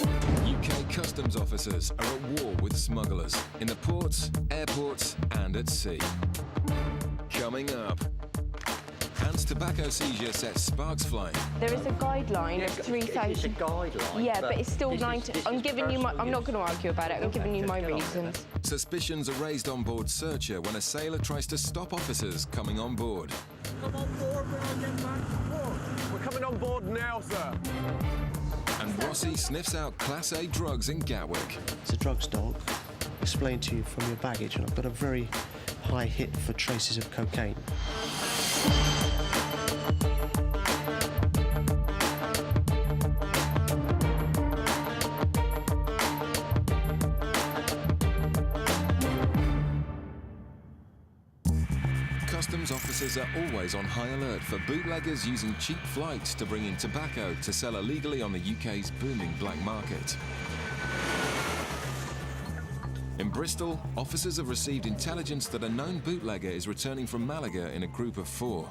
UK customs officers are at war with smugglers in the ports, airports and at sea. Coming up, Anne's tobacco seizure sets sparks flying. There is a guideline of 3,000. It's a guideline. Yeah, but it's still 90. I'm giving you my. I'm not going to argue about it. I'm giving you my reasons. Suspicions are raised on board searcher when a sailor tries to stop officers coming on board. Come on board, we're not getting back to port. We're coming on board now, sir. And Rossi sniffs out Class A drugs in Gatwick. It's a drugs dog. Explained to you from your baggage, and I've got a very high hit for traces of cocaine. Customs officers are always on high alert for bootleggers using cheap flights to bring in tobacco to sell illegally on the UK's booming black market. In Bristol, officers have received intelligence that a known bootlegger is returning from Malaga in a group of 4.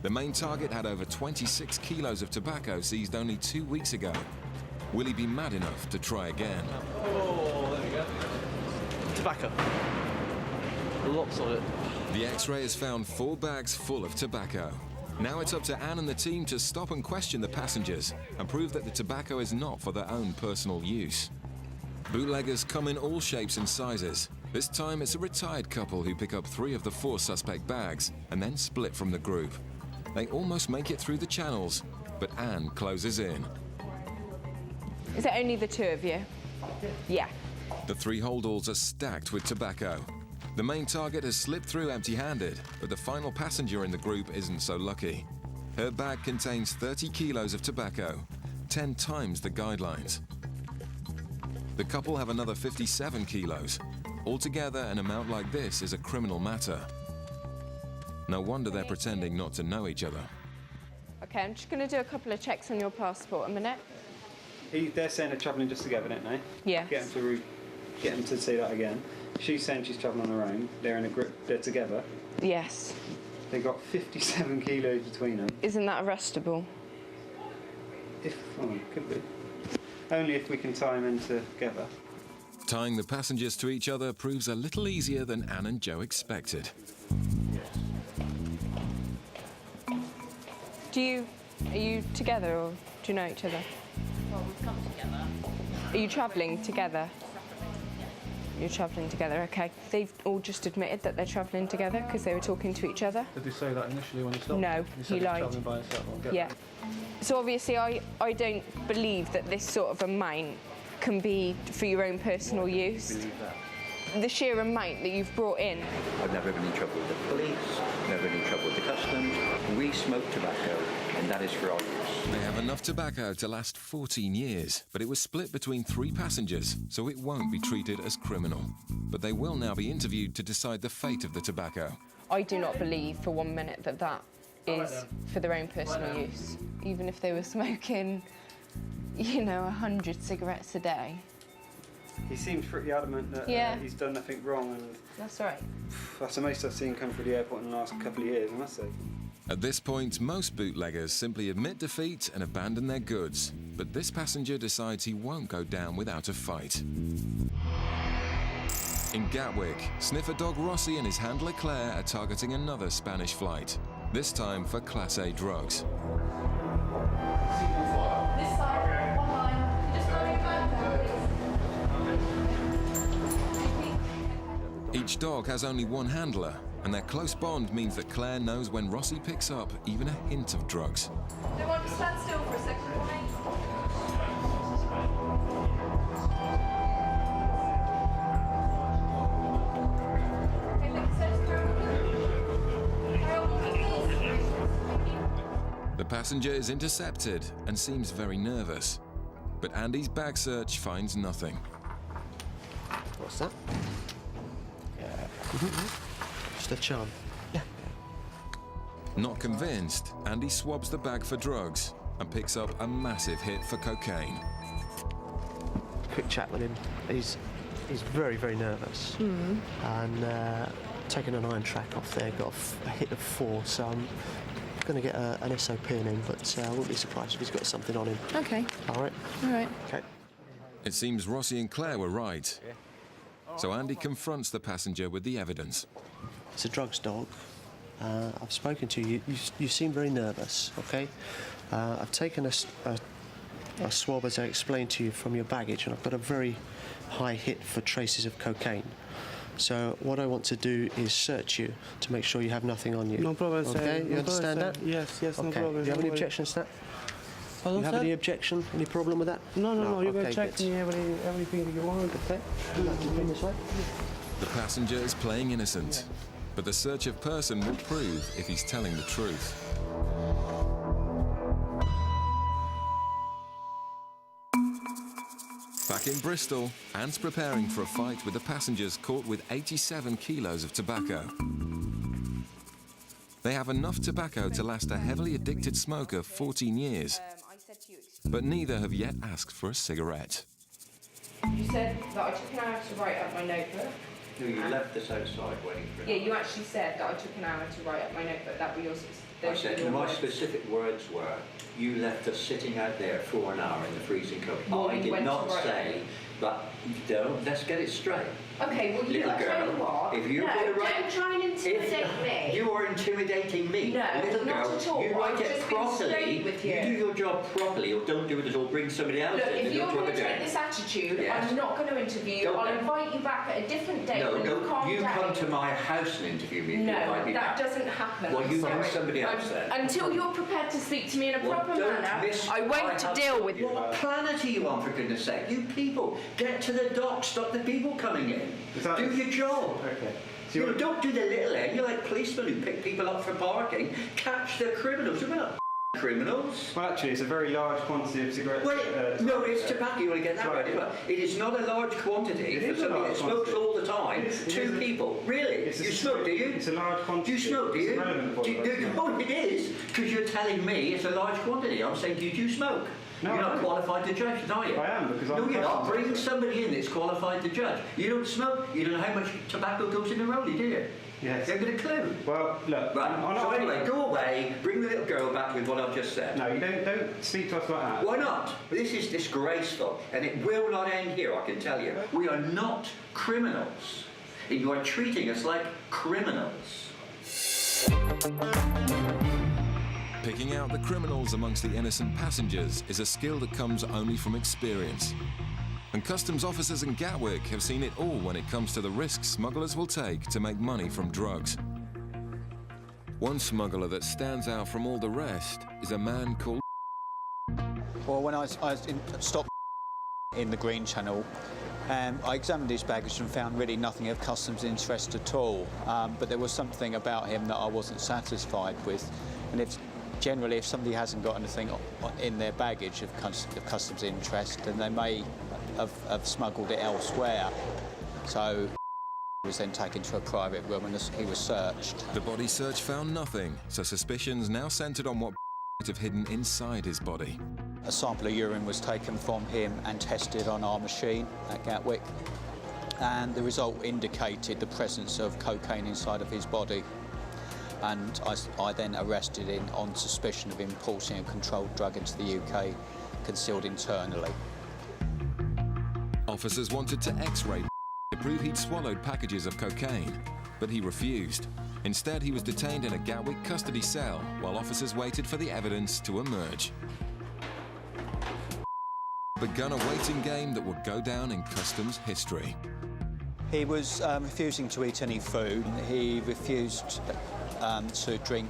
The main target had over 26 kilos of tobacco seized only 2 weeks ago. Will he be mad enough to try again? Oh, there we go. Tobacco. Lots of it. The X-ray has found 4 bags full of tobacco. Now it's up to Anne and the team to stop and question the passengers and prove that the tobacco is not for their own personal use. Bootleggers come in all shapes and sizes. This time it's a retired couple who pick up 3 of the 4 suspect bags and then split from the group. They almost make it through the channels, but Anne closes in. Is it only the 2 of you? Yeah. The 3 holdalls are stacked with tobacco. The main target has slipped through empty-handed, but the final passenger in the group isn't so lucky. Her bag contains 30 kilos of tobacco, 10 times the guidelines. The couple have another 57 kilos. Altogether, an amount like this is a criminal matter. No wonder they're pretending not to know each other. Okay, I'm just going to do a couple of checks on your passport a minute. They're saying they're travelling just together, don't they? Yeah. Get them to say that again. She's saying she's travelling on her own. They're in a group. They're together. Yes. They got 57 kilos between them. Isn't that arrestable? Could be. Only if we can tie them in together. Tying the passengers to each other proves a little easier than Anne and Joe expected. Are you together or do you know each other? Well, we've come together. Are you travelling together? You're travelling together, okay. They've all just admitted that they're travelling together because they were talking to each other. Did they say that initially when you stopped? No, he lied. Travelling by himself. Yeah. So obviously I don't believe that this sort of amount can be for your own personal use. Believe that. The sheer amount that you've brought in. I've never been in trouble with the police, never been in trouble with the customs. We smoke tobacco, and that is for our use. They have enough tobacco to last 14 years, but it was split between 3 passengers, so it won't be treated as criminal. But they will now be interviewed to decide the fate of the tobacco. I do not believe for 1 minute that that is for their own personal use. Even if they were smoking, 100 cigarettes a day. He seems pretty adamant that he's done nothing wrong, and that's right. That's the most I've seen come through the airport in the last couple of years, I must say. At this point, most bootleggers simply admit defeat and abandon their goods. But this passenger decides he won't go down without a fight. In Gatwick, sniffer dog Rossi and his handler Claire are targeting another Spanish flight, this time for Class A drugs. Each dog has only one handler, and their close bond means that Claire knows when Rossi picks up even a hint of drugs. They want to stand still for a second, The passenger is intercepted and seems very nervous, but Andy's bag search finds nothing. What's that? Just a charm. Yeah. Not convinced, Andy swabs the bag for drugs and picks up a massive hit for cocaine. Quick chat with him. He's very, very nervous. And taking an iron track off there, got a hit of 4, so I'm going to get an SOP in him, but I wouldn't be surprised if he's got something on him. Okay. All right? All right. Okay. It seems Rossi and Claire were right. So Andy confronts the passenger with the evidence. It's a drugs dog. I've spoken to you. You seem very nervous, OK? I've taken a swab, as I explained to you, from your baggage, and I've got a very high hit for traces of cocaine. So what I want to do is search you to make sure you have nothing on you. No problem, sir. Okay, you understand that? Yes, okay. no problem. Do you have any objections to that? Pardon, you have sir? any objection? Any problem with that? No. You okay, can check good. me everything that you want, okay? This way. The passenger is playing innocent, but the search of person will prove if he's telling the truth. Back in Bristol, Anne's preparing for a fight with the passengers caught with 87 kilos of tobacco. They have enough tobacco to last a heavily addicted smoker 14 years, but neither have yet asked for a cigarette. You said that I took an hour to write up my notebook. No, you left us outside waiting for Yeah, you actually said that I took an hour to write up my notebook. That were yours. I said, my specific words were, you left us sitting out there for an hour in the freezing cold. Well, I you did went not to write say, but don't, let's get it straight. Okay, well, Little I tell girl, you what. if you're no, going to write, don't try and intimidate me. You are intimidating me. No, little not girl, at all. you write I've it just been properly. straight with you. Do your job properly, or don't do it at all. Bring somebody else Look, in. if you're going to take this attitude, Yes. I'm not going to interview you. I'll invite you back at a different date when you've calmed you down. come to my house and interview me. No, invite me that back. doesn't happen. Well, you Sorry. bring somebody else then. Until you're prepared to speak to me in a proper don't manner, miss I won't have deal with you. What planet are you on, for goodness sake? You people, get to the dock, stop the people coming in. Do your job. Okay. You don't do the little end. You're like policemen who pick people up for parking. Catch the criminals. You're not criminals. Well, actually, it's a very large quantity of cigarettes. No, it's tobacco. You want to get that right. It is not a large quantity for somebody that smokes all the time. Two people. Really? You smoke, do you? It's a large quantity. Do you smoke, do you? It's relevant Oh, it is. Because you're telling me it's a large quantity. I'm saying, did you smoke? No, you're I not don't. qualified to judge, are you? I am, because No, I'm you're not. qualified. Bring somebody in that's qualified to judge. You don't smoke. You don't know how much tobacco goes in a rollie, do you? Yes. You haven't got a clue. Well, look. Right. So anyway, go away. Bring the little girl back with what I've just said. No, you don't speak to us like that. Why not? This is disgraceful, and it will not end here, I can tell you. We are not criminals. You are treating us like criminals. Picking out the criminals amongst the innocent passengers is a skill that comes only from experience. And customs officers in Gatwick have seen it all when it comes to the risks smugglers will take to make money from drugs. One smuggler that stands out from all the rest is a man called... Well, when I stopped in the Green Channel, I examined his baggage and found really nothing of customs interest at all. But there was something about him that I wasn't satisfied with. And generally, if somebody hasn't got anything in their baggage of customs interest, then they may have smuggled it elsewhere. So he was then taken to a private room and he was searched. The body search found nothing, so suspicions now centred on what might have hidden inside his body. A sample of urine was taken from him and tested on our machine at Gatwick, and the result indicated the presence of cocaine inside of his body. And I then arrested him on suspicion of importing a controlled drug into the UK, concealed internally. Officers wanted to X-ray to prove he'd swallowed packages of cocaine, but he refused. Instead, he was detained in a Gatwick custody cell while officers waited for the evidence to emerge. Begun a waiting game that would go down in customs history. He was refusing to eat any food. He refused to drink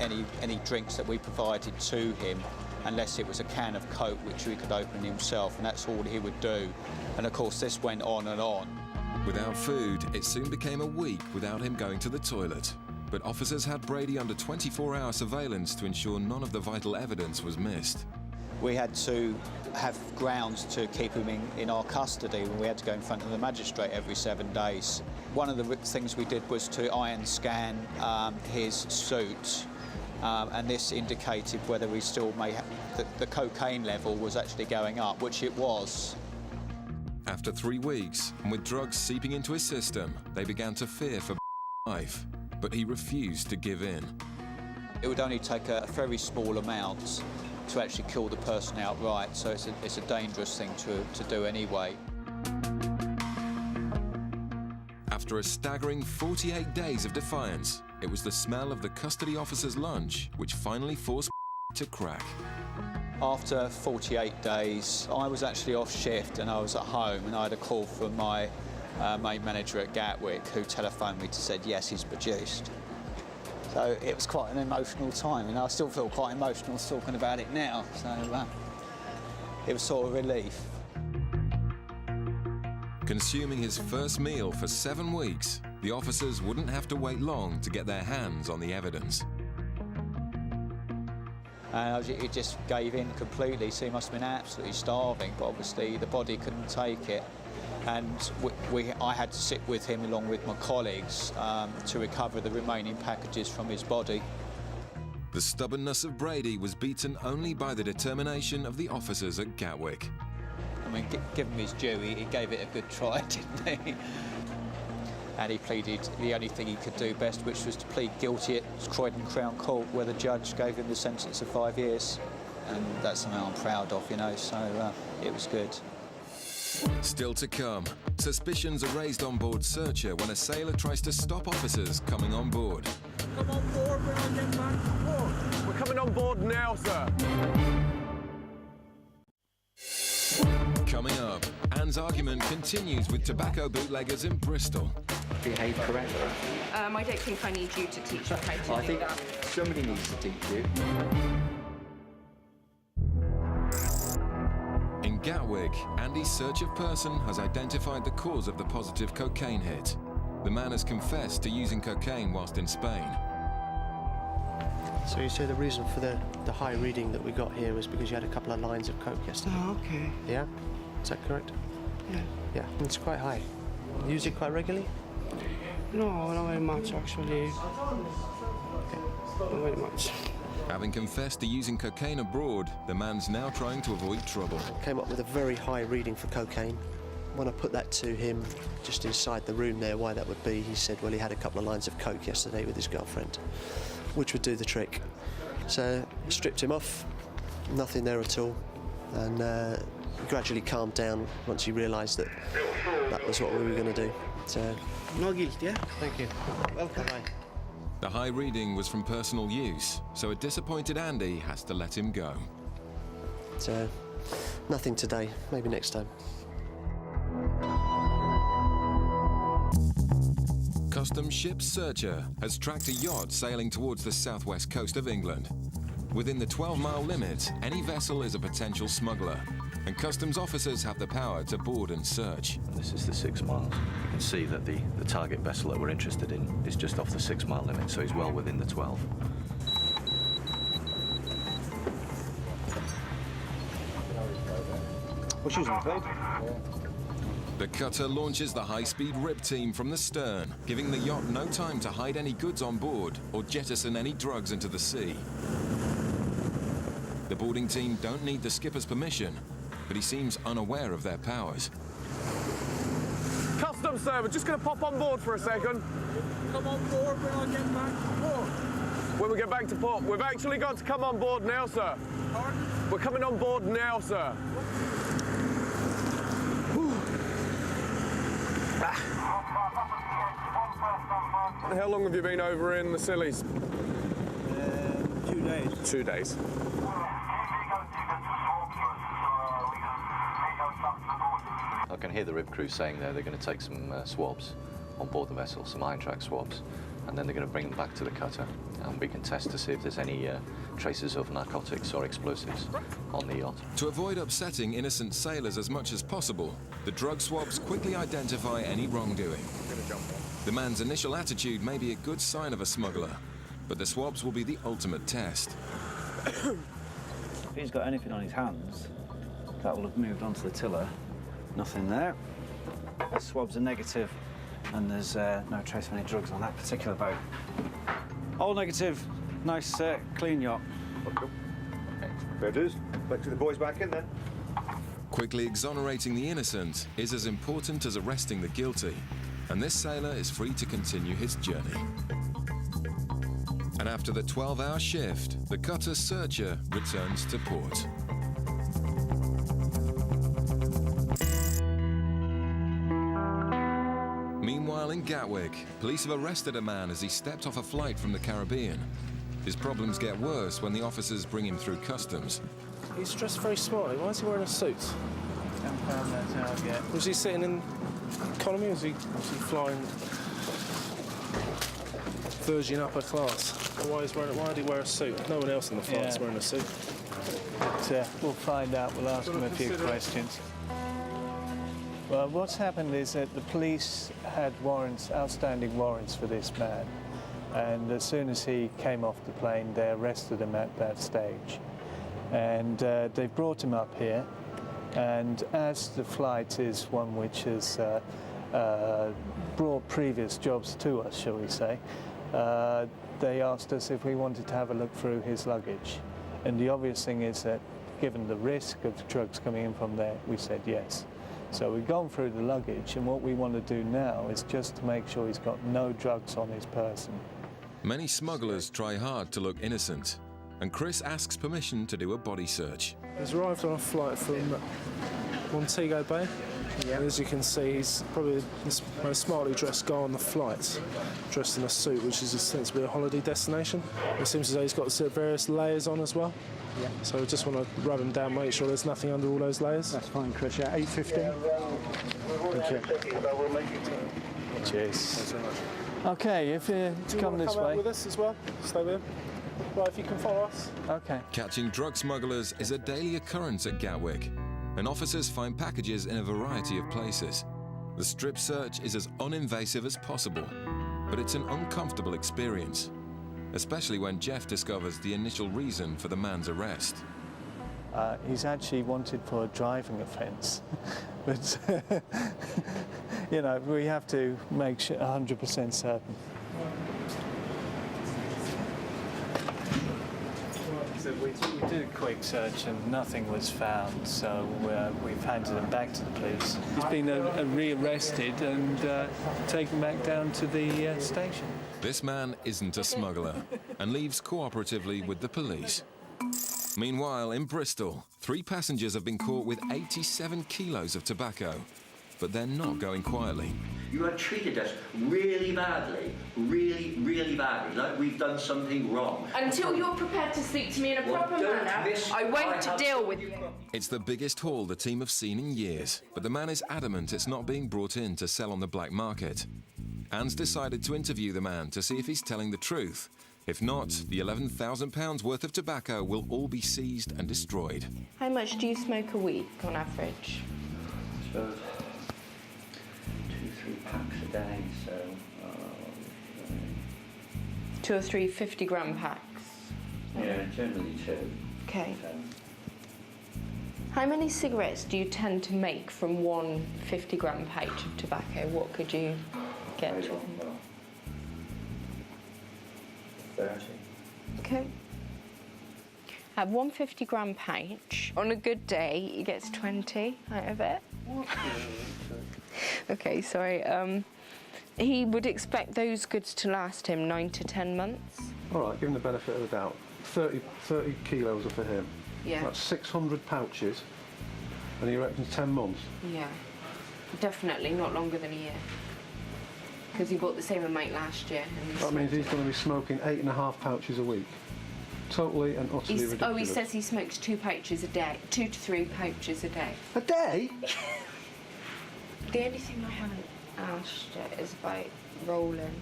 any drinks that we provided to him unless it was a can of Coke which he could open himself, and that's all he would do. And of course this went on and on. Without food, it soon became a week without him going to the toilet. But officers had Brady under 24-hour surveillance to ensure none of the vital evidence was missed. We had to have grounds to keep him in our custody, and we had to go in front of the magistrate every 7 days. One of the things we did was to iron scan his suit, and this indicated whether we still may have the cocaine level was actually going up, which it was. After 3 weeks, and with drugs seeping into his system, they began to fear for life, but he refused to give in. It would only take a very small amount to actually kill the person outright. So it's a dangerous thing to do anyway. After a staggering 48 days of defiance, it was the smell of the custody officer's lunch which finally forced to crack. After 48 days, I was actually off shift and I was at home, and I had a call from my main manager at Gatwick, who telephoned me to said yes, he's produced. So it was quite an emotional time, and I still feel quite emotional talking about it now. So it was sort of relief. Consuming his first meal for 7 weeks, the officers wouldn't have to wait long to get their hands on the evidence. And it just gave in completely, so he must have been absolutely starving, but obviously the body couldn't take it. And I had to sit with him along with my colleagues to recover the remaining packages from his body. The stubbornness of Brady was beaten only by the determination of the officers at Gatwick. I mean, give him his due, he gave it a good try, didn't he? And he pleaded the only thing he could do best, which was to plead guilty at Croydon Crown Court, where the judge gave him the sentence of 5 years. And that's something I'm proud of, you know, so it was good. Still to come, suspicions are raised on board Searcher when a sailor tries to stop officers coming on board. Come on board, we're on getting back to port. We're coming on board now, sir. Coming up, Anne's argument continues with tobacco bootleggers in Bristol. Behave correctly. I don't think I need you to teach me how I to do think that. somebody needs to teach you. In Gatwick, Andy's search of person has identified the cause of the positive cocaine hit. The man has confessed to using cocaine whilst in Spain. So you say the reason for the high reading that we got here was because you had a couple of lines of coke yesterday? Oh, okay. Yeah? Is that correct? Yeah. Yeah, it's quite high. You use it quite regularly? No, not very much, actually. Okay. Not very much. Having confessed to using cocaine abroad, the man's now trying to avoid trouble. Came up with a very high reading for cocaine. When I put that to him, just inside the room there, why that would be, he said, well, he had a couple of lines of coke yesterday with his girlfriend, which would do the trick. So stripped him off, nothing there at all, and gradually calmed down once he realised that that was what we were going to do. So, No guilt, yeah? thank you. Welcome. Bye. The high reading was from personal use, so a disappointed Andy has to let him go. So, nothing today, maybe next time. Customs ship Searcher has tracked a yacht sailing towards the southwest coast of England. Within the 12-mile limit, any vessel is a potential smuggler, and customs officers have the power to board and search. This is the 6 miles. You can see that the target vessel that we're interested in is just off the 6-mile limit, so he's well within the 12. Well, she was on the plate. The cutter launches the high-speed rip team from the stern, giving the yacht no time to hide any goods on board or jettison any drugs into the sea. The boarding team don't need the skipper's permission, but he seems unaware of their powers. Customs, sir, we're just going to pop on board for a second. Come on board, we're on getting back to port. When we get back to port, we've actually got to come on board now, sir. Pardon? We're coming on board now, sir. How long have you been over in the Scillies? 2 days. 2 days. I can hear the rib crew saying they're going to take some swabs on board the vessel, some iron track swabs, and then they're going to bring them back to the cutter, and we can test to see if there's any traces of narcotics or explosives on the yacht. To avoid upsetting innocent sailors as much as possible, the drug swabs quickly identify any wrongdoing. The man's initial attitude may be a good sign of a smuggler, but the swabs will be the ultimate test. If he's got anything on his hands, that will have moved onto the tiller. Nothing there. The swabs are negative, and there's no trace of any drugs on that particular boat. All negative. Nice, clean yacht. There it is. Let's get the boys back in then. Quickly exonerating the innocent is as important as arresting the guilty, and this sailor is free to continue his journey. And after the 12-hour shift, the cutter searcher returns to port. Meanwhile, in Gatwick, police have arrested a man as he stepped off a flight from the Caribbean. His problems get worse when the officers bring him through customs. He's dressed very smartly. Why is he wearing a suit? Was he sitting in economy or was he flying Virgin upper class? Why did he wear a suit? No one else in the flight is wearing a suit. But, we'll find out. We'll ask him a few questions. Well, what's happened is that the police had warrants, outstanding warrants for this man. And as soon as he came off the plane, they arrested him at that stage. And they brought him up here. And as the flight is one which has brought previous jobs to us, shall we say, they asked us if we wanted to have a look through his luggage. And the obvious thing is that, given the risk of the drugs coming in from there, we said yes. So we've gone through the luggage, and what we want to do now is just to make sure he's got no drugs on his person. Many smugglers try hard to look innocent, and Chris asks permission to do a body search. He's arrived on a flight from Montego Bay. And as you can see, he's probably the most smartly dressed guy on the flight, dressed in a suit, which is ostensibly a holiday destination. It seems as though he's got various layers on as well. Yeah. So I just want to rub him down, make sure there's nothing under all those layers. That's fine, Chris. Yeah, 8:15. Thank you. Cheers. Okay, if you come this way. With us as well. Stay there. Right, if you can follow us. Okay. Catching drug smugglers is a daily occurrence at Gatwick, and officers find packages in a variety of places. The strip search is as uninvasive as possible, but it's an uncomfortable experience, especially when Jeff discovers the initial reason for the man's arrest. He's actually wanted for a driving offence, but you know, we have to make sure 100% certain. So we did a quick search and nothing was found, so we've handed him back to the police. He's been rearrested and taken back down to the station. This man isn't a smuggler and leaves cooperatively with the police. Meanwhile, in Bristol, 3 passengers have been caught with 87 kilos of tobacco, but they're not going quietly. You have treated us really badly, really badly, like we've done something wrong. Until you're prepared to speak to me in a proper manner, I won't deal with you. It's the biggest haul the team have seen in years, but the man is adamant it's not being brought in to sell on the black market. Anne's decided to interview the man to see if he's telling the truth. If not, the £11,000 worth of tobacco will all be seized and destroyed. How much do you smoke a week on average? So, 2-3 packs a day, so... 2 or 3 50-gram packs? Yeah, generally 2. Okay. How many cigarettes do you tend to make from one 50-gram pouch of tobacco? What could you get to? 30. Okay. Have one 50-gram pouch. On a good day, he gets 20 out of it. Okay, sorry. He would expect those goods to last him 9 to 10 months. All right, give him the benefit of the doubt. 30 kilos are for him. Yeah. That's 600 pouches, and he reckons 10 months. Yeah. Definitely not longer than a year. Because he bought the same amount last year. And That means he's going to be smoking 8.5 pouches a week. Totally and utterly ridiculous. Oh, he says he smokes 2 pouches a day. 2 to 3 pouches a day. A day? The only thing I haven't asked yet is about rolling.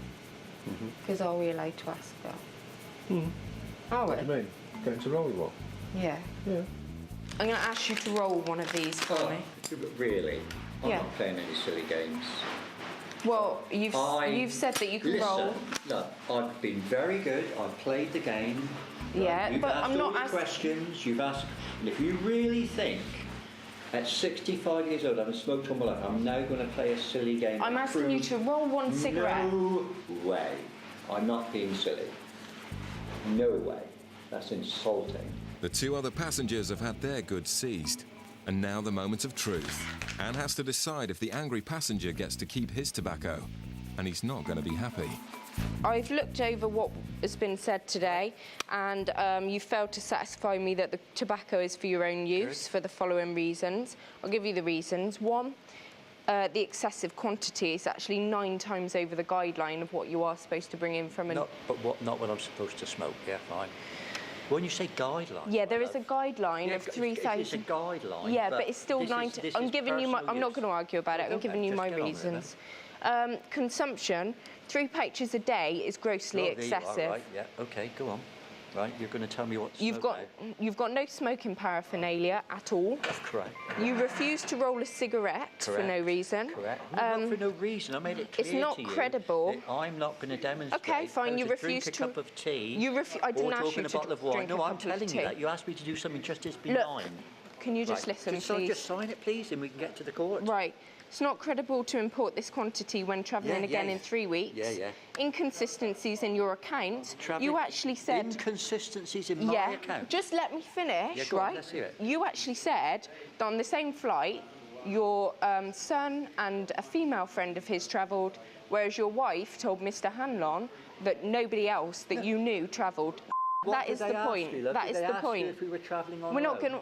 Because are we allowed to ask that? Are we? What do you mean? Getting to roll what? Yeah. Yeah. I'm going to ask you to roll one of these for me. Really? I'm Yeah. not playing any silly games. Well, you've said that you can roll. Look, I've been very good. I've played the game. Yeah, You've but asked I'm all not the asking. questions. You've asked, and if you really think at 65 years old I haven't smoked all my life, I'm now going to play a silly game. I'm asking you to roll one cigarette. No way. I'm not being silly. No way. That's insulting. The 2 other passengers have had their goods seized. And now the moment of truth. Anne has to decide if the angry passenger gets to keep his tobacco. And he's not going to be happy. I've looked over what has been said today, and you failed to satisfy me that the tobacco is for your own use for the following reasons. I'll give you the reasons. One, the excessive quantity is actually 9 times over the guideline of what you are supposed to bring in from an... Not what I'm supposed to smoke, yeah, fine. When you say guidelines... Yeah, there is a guideline of 3,000... It's a guideline. Yeah, but it's still 9... I'm giving you my... I'm not going to argue about it. I'm giving you my reasons. Consumption, 3 pouches a day is grossly excessive. Right, yeah, OK, go on. Right, you're going to tell me what to You've got no smoking paraphernalia at all. That's correct. You refuse to roll a cigarette for no reason. Correct. Not for no reason. I made it clear it's not to you credible. that I'm not going to demonstrate. Okay, fine. You refuse to drink a cup of tea. I didn't ask you a bottle of to wine. drink a No, I'm cup of telling tea. you that. You asked me to do something just as benign. Look, can you just listen, please? Just sign it, please, and we can get to the court. Right. It's not credible to import this quantity when travelling again in 3 weeks. Yeah. Inconsistencies in your account. You actually said... Inconsistencies in my account? Just let me finish, Yeah, go right? on, let's hear it. You actually said that on the same flight, your son and a female friend of his travelled, whereas your wife told Mr. Hanlon that nobody else that you knew travelled. That is the point. That is the point. If we were travelling on We're not going to...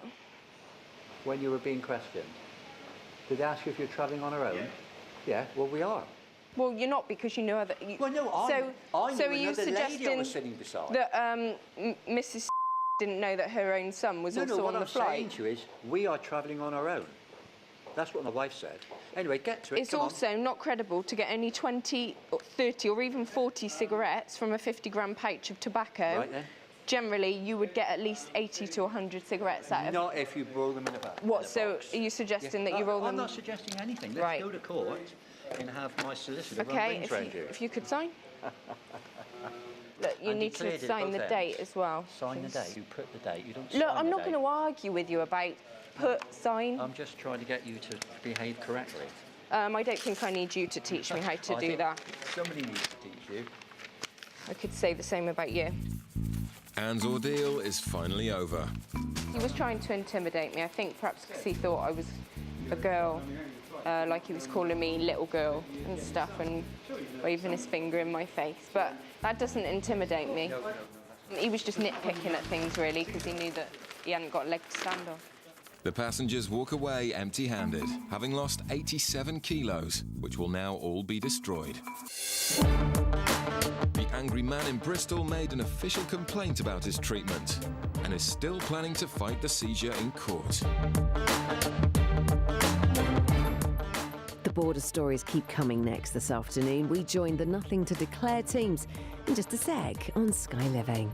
When you were being questioned? Did they ask you if you're travelling on our own? Yeah, well, we are. Well, you're not because you know other... Well, no, I knew are you another lady I was suggesting sitting beside. that Mrs. didn't know that her own son was also on the flight? What I'm saying to you is, we are travelling on our own. That's what my wife said. Anyway, get to it. It's also not credible to get only 20 or 30 or even 40 cigarettes from a 50-gram pouch of tobacco. Right then. Generally, you would get at least 80 to 100 cigarettes out of... Not if you roll them in a bag. What, so are you suggesting that you roll them... I'm not suggesting anything. Let's go to court and have my solicitor run rings round you. If you could sign. Look, you need to sign the date as well. Sign the date. You put the date. You don't Look, I'm not going to argue with you about sign. I'm just trying to get you to behave correctly. I don't think I need you to teach me how to do that. Somebody needs to teach you. I could say the same about you. Anne's ordeal is finally over. He was trying to intimidate me, I think perhaps because he thought I was a girl, like he was calling me little girl and stuff and waving his finger in my face. But that doesn't intimidate me. He was just nitpicking at things, really, because he knew that he hadn't got a leg to stand on. The passengers walk away empty-handed, having lost 87 kilos, which will now all be destroyed. The angry man in Bristol made an official complaint about his treatment and is still planning to fight the seizure in court. The border stories keep coming next this afternoon. We join the Nothing to Declare teams in just a sec on Sky Living.